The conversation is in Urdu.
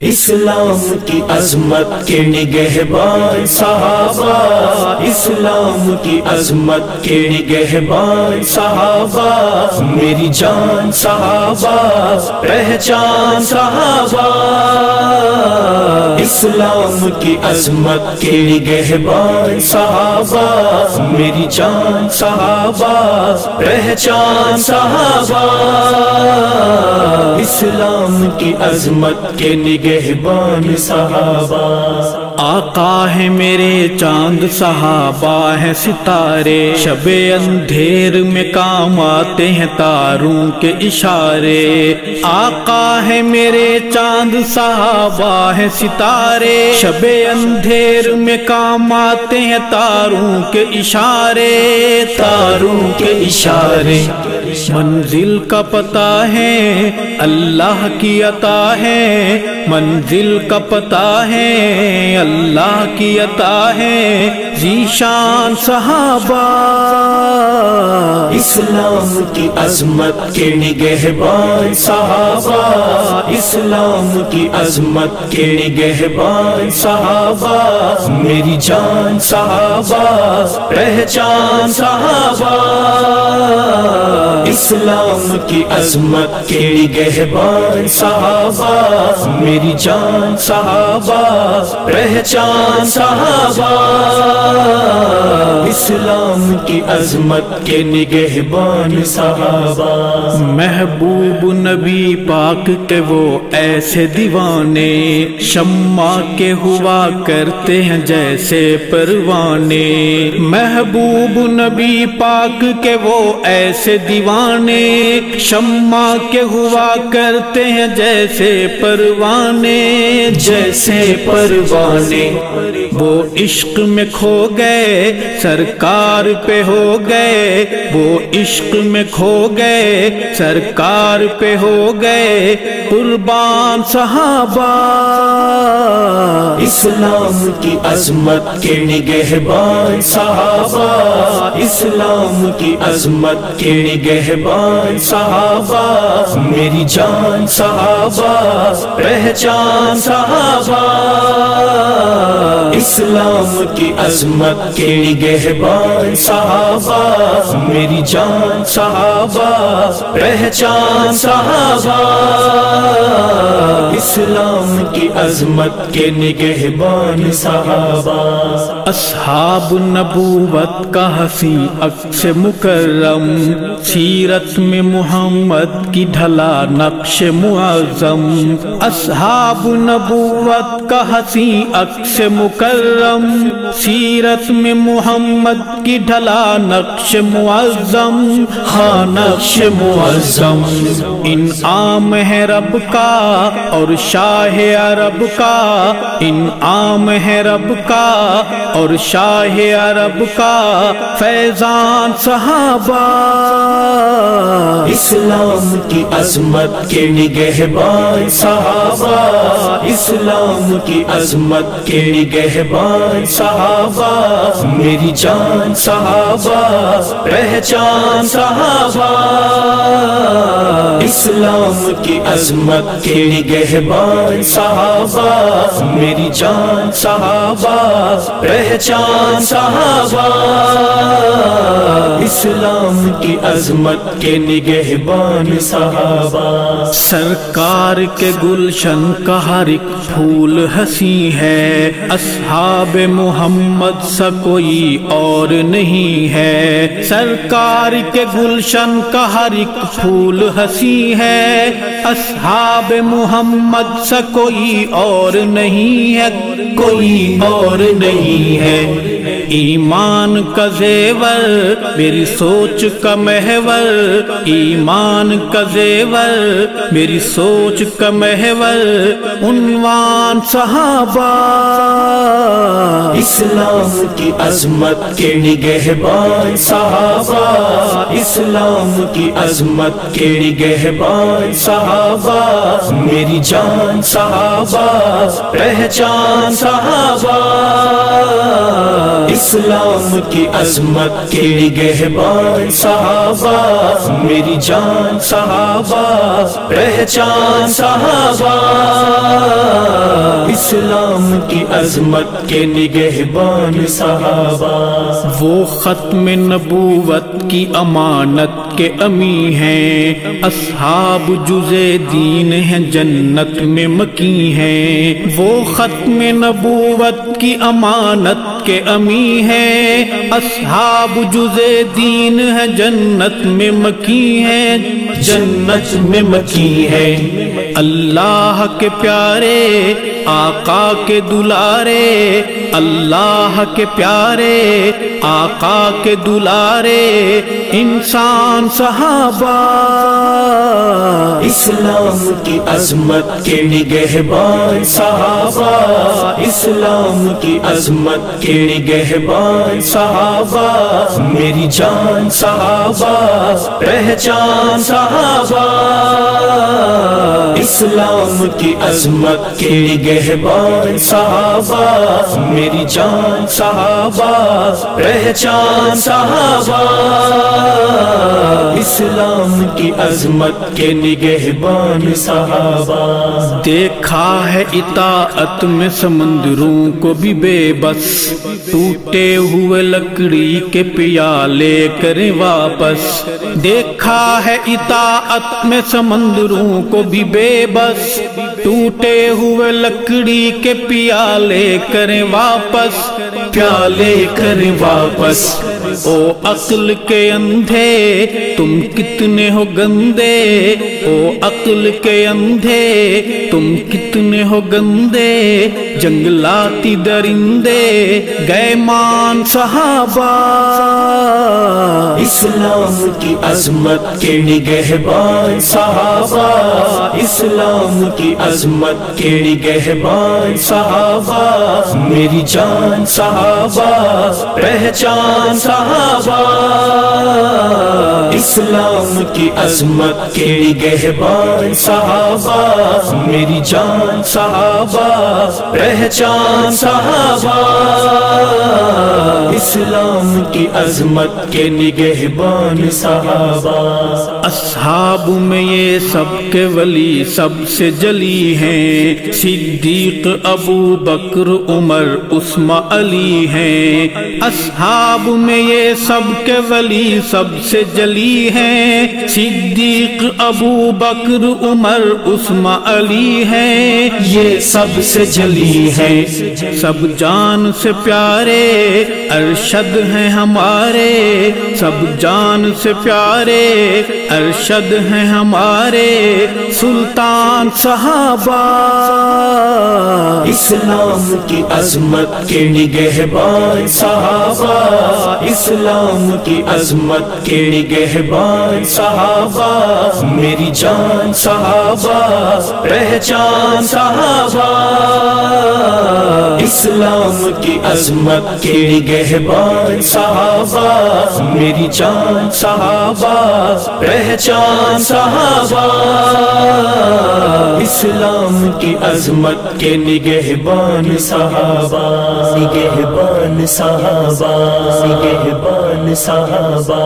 اسلام کی عظمت کے نگہبان صحابہ، اسلام کی عظمت کے نگہبان صحابہ، میری جان صحابہ، پہچان صحابہ، اسلام کی عظمت کے نگہبان صحابہ، میری جان صحابہ، پہچان صحابہ، اسلام کی عظمت کے نگہبان صحابہ۔ آقا ہے میرے چاند، صحابہ ہے ستارے، شب اندھیر میں کام آتے ہیں تاروں کے اشارے۔ آقا ہے میرے چاند، صحابہ ہے ستارے، شب اندھیر میں کام آتے ہیں تاروں کے اشارے، تاروں کے اشارے۔ منزل کا پتہ ہے اللہ کی عطا ہے، منزل کا پتہ ہے اللہ کی عطا ہے، ذیشان صحابہ، اسلام کی عظمت کے نگہبان صحابہ، اسلام کی عظمت کے نگہبان صحابہ، میری جان صحابہ، پہچان صحابہ، اسلام کی عظمت کے نگہبان صحابہ، میری جان صحابہ، پہچان صحابہ، اسلام کی عظمت کے نگہبان صحابہ۔ محبوب نبی پاک کے وہ ایسے دیوانے، شمع کے ہوا کرتے ہیں جیسے پروانے، محبوب نبی پاک کے وہ ایسے دیوانے، شمع کے ہوا کرتے ہیں جیسے پروانے، جیسے پروانے، وہ عشق میں کھو گئے سرکار پہ ہو گئے، وہ عشق میں کھو گئے سرکار پہ ہو گئے قربان صحابہ، اسلام کی عظمت کے نگہبان صحابہ، اسلام کی عظمت کے نگہبان صحابہ، میری جان صحابہ، پہچان صحابہ، اسلام کی عظمت کے نگہبان صحابہ، میری جان صحابہ، پہچان صحابہ، اسلام کی عظمت کے نگہبان صحابہ۔ اصحاب نبوت کا حسین عکس مکرم، سیرت میں محمد کی ڈھلا نقش معظم، اصحاب نبوت کا حسین عکس مکرم، سیرت میں محمد کی ڈھلا نقش معظم، ہاں نقش معظم، انعام ہے رب کا اور شاہ عرب کا، انعام ہے رب کا اور شاہ عرب کا فیضان صحابہ، اسلام کی عظمت کے نگہبان صحابہ، اسلام کی عظمت کے نگہبان صحابہ، میری جان صحابہ، پہچان صحابہ، اسلام کی عظمت کے نگہبان صحابہ، میری جان صحابہ، پہچان صحابہ، اسلام کی عظمت کے نگہبان صحابہ۔ سرکار کے گلشن کا ہر ایک پھول ہنسی ہے، اصحاب محمد سا کوئی اور نہیں ہے، سرکار کے گلشن کا ہر ایک پھول ہنسی ہے، اصحاب محمد سا کوئی اور نہیں ہے، کوئی اور نہیں ہے، ایمان کا زیور میری سوچ کا محور، ایمان کا زیور میری سوچ کا محور عنوان صحابہ، اسلام کی عظمت کے نگہبان صحابہ، اسلام کی عظمت کے نگہبان صحابہ، میری جان صحابہ، پہچان صحابہ، اسلام کی عظمت کے نگہبان صحابہ، میری جان صحابہ، پہچان صحابہ، اسلام کی عظمت کے نگہبان صحابہ، وہ ختم نبوت کی امانت کے امی ہیں، اصحاب جزے دین ہیں جنت میں مکی ہیں، وہ ختم نبوت کی امانت کے امی ہیں، اصحاب جزے دین ہے جنت میں مکی ہیں، جنت میں مکی ہے، اللہ کے پیارے آقا کے دلارے، اللہ کے پیارے آقا کے دلارے انسان صحابہ، اسلام کی عظمت کے نگہبان صحابہ، اسلام کی عظمت کے نگہبان صحابہ، میری جان صحابہ، پہچان صحابہ، اسلام کی عظمت کے نگہبان صحابہ، میری جان صحابہ، پہچان صحابہ، اسلام کی عظمت کے نگہبان صحابہ، دیکھا ہے اطاعت میں سمندروں کو بھی بے بس، ٹوٹے ہوئے لکڑی کے پیالے کریں واپس، دیکھا ہے اطاعت میں سمندروں کو بھی بے بس، ٹوٹے ہوئے لکڑی کے پیالے کریں واپس، پیالے کریں واپس، او عقل کے اندھے تم کتنے ہو گندے، او عقل کے اندھے تم کتنے ہو گندے، جنگلاتی درندے گئے مان صحابہ، اسلام کی عظمت کے نگہبان صحابہ، اسلام کی عظمت کے نگہبان صحابہ، میری جان صحابہ، پہچان صحابہ، اسلام کی عظمت کے نگہبان صحابہ، میری جان صحابہ، پہچان صحابہ، اسلام کی عظمت کے نگہبان صحابہ، اصحاب میں یہ سب کے ولی سب سے جلی ہیں، صدیق ابو بکر عمر عثمان علی ہیں، اصحاب میں یہ سب کے ولی سب سے جلی ہیں، صدیق ابو بکر عمر عثمان علی ہیں، یہ سب سے جلی ہے، سب جان سے پیارے ارشد ہیں ہمارے، سب جان سے پیارے ارشد ہیں ہمارے، سلطان صحابہ، اسلام کی عظمت کے نگہبان صحابہ، اسلام کی عظمت کے نگہبان صحابہ، میری جان صحابہ، پہچان صحابہ، اسلام کی عظمت کے نگہبان صحابہ، میری جان صحابہ، پہچان صحابہ، اسلام کی عظمت کے نگہبان صحابہ، نگہبان صحابہ، نگہبان صحابہ۔